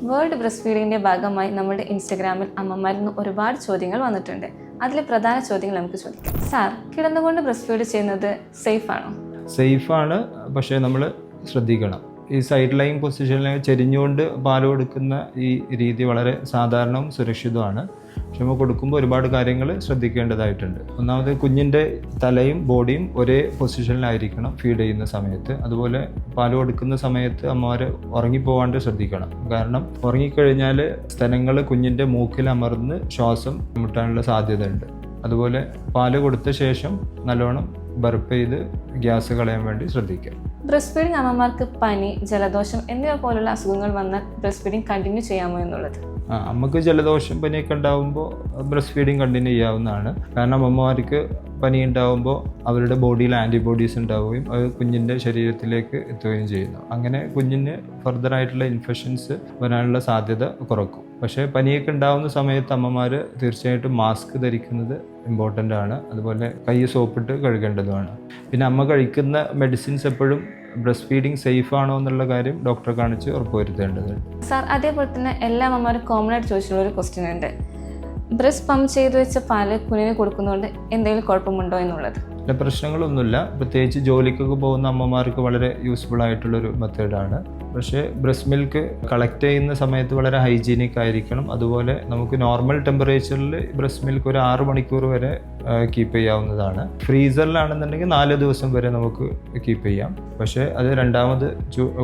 World breast ഫീഡിങ്ങിൻ്റെ ഭാഗമായി നമ്മുടെ ഇൻസ്റ്റഗ്രാമിൽ അമ്മമാരിൽ നിന്ന് ഒരുപാട് ചോദ്യങ്ങൾ വന്നിട്ടുണ്ട്. അതിൽ പ്രധാന ചോദ്യങ്ങൾ നമുക്ക് ചോദിക്കാം. സാർ, കിടന്നുകൊണ്ട് ബ്രസ്റ്റ് ഫീഡ് ചെയ്യുന്നത് സേഫാണോ? സേഫാണ്, പക്ഷേ നമ്മൾ ശ്രദ്ധിക്കണം. ഈ സൈഡ് ലൈൻ പൊസിഷനിൽ ചെരിഞ്ഞുകൊണ്ട് പാൽ കൊടുക്കുന്ന ഈ രീതി വളരെ സാധാരണവും സുരക്ഷിതവുമാണ്. പക്ഷെ നമ്മൾ കൊടുക്കുമ്പോൾ ഒരുപാട് കാര്യങ്ങൾ ശ്രദ്ധിക്കേണ്ടതായിട്ടുണ്ട്. ഒന്നാമത് കുഞ്ഞിൻ്റെ തലയും ബോഡിയും ഒരേ പൊസിഷനിലായിരിക്കണം ഫീഡ് ചെയ്യുന്ന സമയത്ത്. അതുപോലെ പാൽ കൊടുക്കുന്ന സമയത്ത് അമ്മമാർ ഉറങ്ങിപ്പോവാണ്ട് ശ്രദ്ധിക്കണം. കാരണം ഉറങ്ങിക്കഴിഞ്ഞാൽ സ്തനങ്ങൾ കുഞ്ഞിൻ്റെ മൂക്കിൽ അമർന്ന് ശ്വാസം മുട്ടാനുള്ള സാധ്യതയുണ്ട്. അതുപോലെ പാല് കൊടുത്ത ശേഷം നല്ലോണം ബർപ്പ് ചെയ്ത് ഗ്യാസ് കളയാൻ വേണ്ടി ശ്രദ്ധിക്കുക. ബ്രസ്റ്റ് ഫീഡിങ് അമ്മമാർക്ക് പനി, ജലദോഷം എന്നിവ പോലുള്ള അസുഖങ്ങൾ വന്നാൽ ബ്രസ്റ്റ് ഫീഡിങ് കണ്ടിന്യൂ ചെയ്യാമോ എന്നുള്ളത്? നമുക്ക് ജലദോഷം പനിയൊക്കെ ഉണ്ടാകുമ്പോൾ ബ്രസ്റ്റ് ഫീഡിങ് കണ്ടിന്യൂ ചെയ്യാവുന്നതാണ്. കാരണം അമ്മമാർക്ക് പനി ഉണ്ടാകുമ്പോൾ അവരുടെ ബോഡിയിൽ ആൻറ്റിബോഡീസ് ഉണ്ടാവുകയും അത് കുഞ്ഞിൻ്റെ ശരീരത്തിലേക്ക് എത്തുകയും ചെയ്യുന്നു. അങ്ങനെ കുഞ്ഞിന് ഫർദറായിട്ടുള്ള ഇൻഫെക്ഷൻസ് വരാനുള്ള സാധ്യത കുറക്കും. പക്ഷേ പനിയൊക്കെ ഉണ്ടാകുന്ന സമയത്ത് അമ്മമാർ തീർച്ചയായിട്ടും മാസ്ക് ധരിക്കുന്നത് ഇമ്പോർട്ടൻ്റ് ആണ്. അതുപോലെ കൈ സോപ്പിട്ട് കഴുകേണ്ടതുമാണ്. പിന്നെ അമ്മ കഴിക്കുന്ന മെഡിസിൻസ് എപ്പോഴും ബ്രസ്റ്റ് ഫീഡിങ് സേഫ് ആണോ എന്നുള്ള കാര്യം ഡോക്ടറെ കാണിച്ച് ഉറപ്പുവരുത്തേണ്ടതുണ്ട്. സാർ, അതേപോലെ തന്നെ എല്ലാ അമ്മമാരും കോമൺ ആയിട്ട് ചോദിച്ചിട്ടുള്ള ഒരു ക്വസ്റ്റ്യൻ ഉണ്ട്. ബ്രസ്റ്റ് പമ്പ് ചെയ്ത് വെച്ച പാല് കുഞ്ഞിന് കൊടുക്കുന്നതുകൊണ്ട് എന്തെങ്കിലും കുഴപ്പമുണ്ടോ എന്നുള്ളത്? പ്രശ്നങ്ങളൊന്നുമില്ല. പ്രത്യേകിച്ച് ജോലിക്കൊക്കെ പോകുന്ന അമ്മമാർക്ക് വളരെ യൂസ്ഫുൾ ആയിട്ടുള്ളൊരു മെത്തേഡാണ്. പക്ഷേ ബ്രസ്റ്റ് മിൽക്ക് കളക്ട് ചെയ്യുന്ന സമയത്ത് വളരെ ഹൈജീനിക് ആയിരിക്കണം. അതുപോലെ നമുക്ക് നോർമൽ ടെമ്പറേച്ചറിൽ ബ്രസ്റ്റ് മിൽക്ക് ഒരു 6 മണിക്കൂർ വരെ കീപ്പ് ചെയ്യാവുന്നതാണ്. ഫ്രീസറിലാണെന്നുണ്ടെങ്കിൽ 4 ദിവസം വരെ നമുക്ക് കീപ്പ് ചെയ്യാം. പക്ഷേ അത് രണ്ടാമത്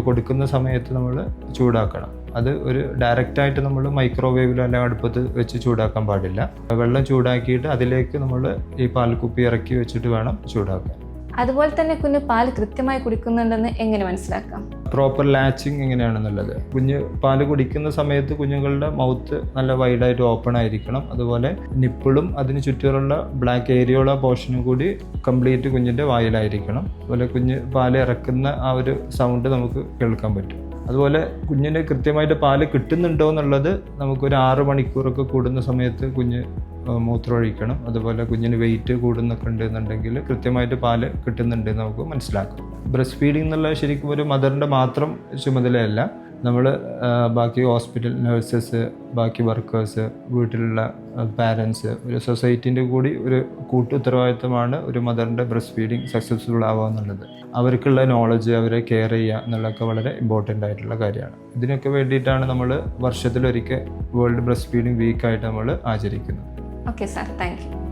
കൊടുക്കുന്ന സമയത്ത് നമ്മൾ ചൂടാക്കണം. അത് ഒരു ഡയറക്റ്റായിട്ട് നമ്മൾ മൈക്രോവേവിലോ അല്ലെങ്കിൽ അടുപ്പത്ത് വെച്ച് ചൂടാക്കാൻ പാടില്ല. വെള്ളം ചൂടാക്കിയിട്ട് അതിലേക്ക് നമ്മൾ ഈ പാൽക്കുപ്പി ഇറക്കി വെച്ചിട്ട് വേണം ചൂടാക്കാൻ. അതുപോലെ തന്നെ കുഞ്ഞ് പാല് കൃത്യമായി കുടിക്കുന്നുണ്ടെന്ന് എങ്ങനെ മനസ്സിലാക്കാം? പ്രോപ്പർ ലാച്ചിങ് എങ്ങനെയാണെന്നുള്ളത്, കുഞ്ഞ് പാല് കുടിക്കുന്ന സമയത്ത് കുഞ്ഞുങ്ങളുടെ മൗത്ത് നല്ല വൈഡായിട്ട് ഓപ്പൺ ആയിരിക്കണം. അതുപോലെ നിപ്പിളും അതിന് ചുറ്റുമുള്ള ബ്ലാക്ക് ഏരിയോള പോർഷനും കൂടി കംപ്ലീറ്റ് കുഞ്ഞിൻ്റെ വായിലായിരിക്കണം. അതുപോലെ കുഞ്ഞ് പാല് ഇറക്കുന്ന ആ ഒരു സൗണ്ട് നമുക്ക് കേൾക്കാൻ പറ്റും. അതുപോലെ കുഞ്ഞിന് കൃത്യമായിട്ട് പാല് കിട്ടുന്നുണ്ടോ എന്നുള്ളത് നമുക്കൊരു 6 മണിക്കൂറൊക്കെ കൂടുന്ന സമയത്ത് കുഞ്ഞ് മൂത്രമൊഴിക്കണം. അതുപോലെ കുഞ്ഞിന് വെയിറ്റ് കൂടുന്നൊക്കെ ഉണ്ടെന്നുണ്ടെങ്കിൽ കൃത്യമായിട്ട് പാല് കിട്ടുന്നുണ്ട് നമുക്ക് മനസ്സിലാക്കാം. ബ്രസ്റ്റ് ഫീഡിംഗ് എന്നുള്ള ശരിക്കും ഒരു മദറിൻ്റെ മാത്രം ചുമതലയല്ല. നമ്മൾ ബാക്കി ഹോസ്പിറ്റൽ നഴ്സസ്, ബാക്കി വർക്കേഴ്സ്, വീട്ടിലുള്ള പാരൻസ്, ഒരു സൊസൈറ്റീൻ്റെ കൂടി ഒരു ഉത്തരവാദിത്തമാണ് ഒരു മദറിൻ്റെ ബ്രസ്റ്റ് ഫീഡിങ് സക്സസ്ഫുൾ ആവുക എന്നുള്ളത്. അവർക്കുള്ള നോളജ്, അവരെ കെയർ ചെയ്യുക എന്നുള്ളതൊക്കെ വളരെ ഇമ്പോർട്ടൻ്റ് ആയിട്ടുള്ള കാര്യമാണ്. ഇതിനൊക്കെ വേണ്ടിയിട്ടാണ് നമ്മൾ വർഷത്തിലൊരിക്കൽ വേൾഡ് ബ്രസ്റ്റ് ഫീഡിങ് വീക്കായിട്ട് നമ്മൾ ആചരിക്കുന്നത്. Okay sir, thank you.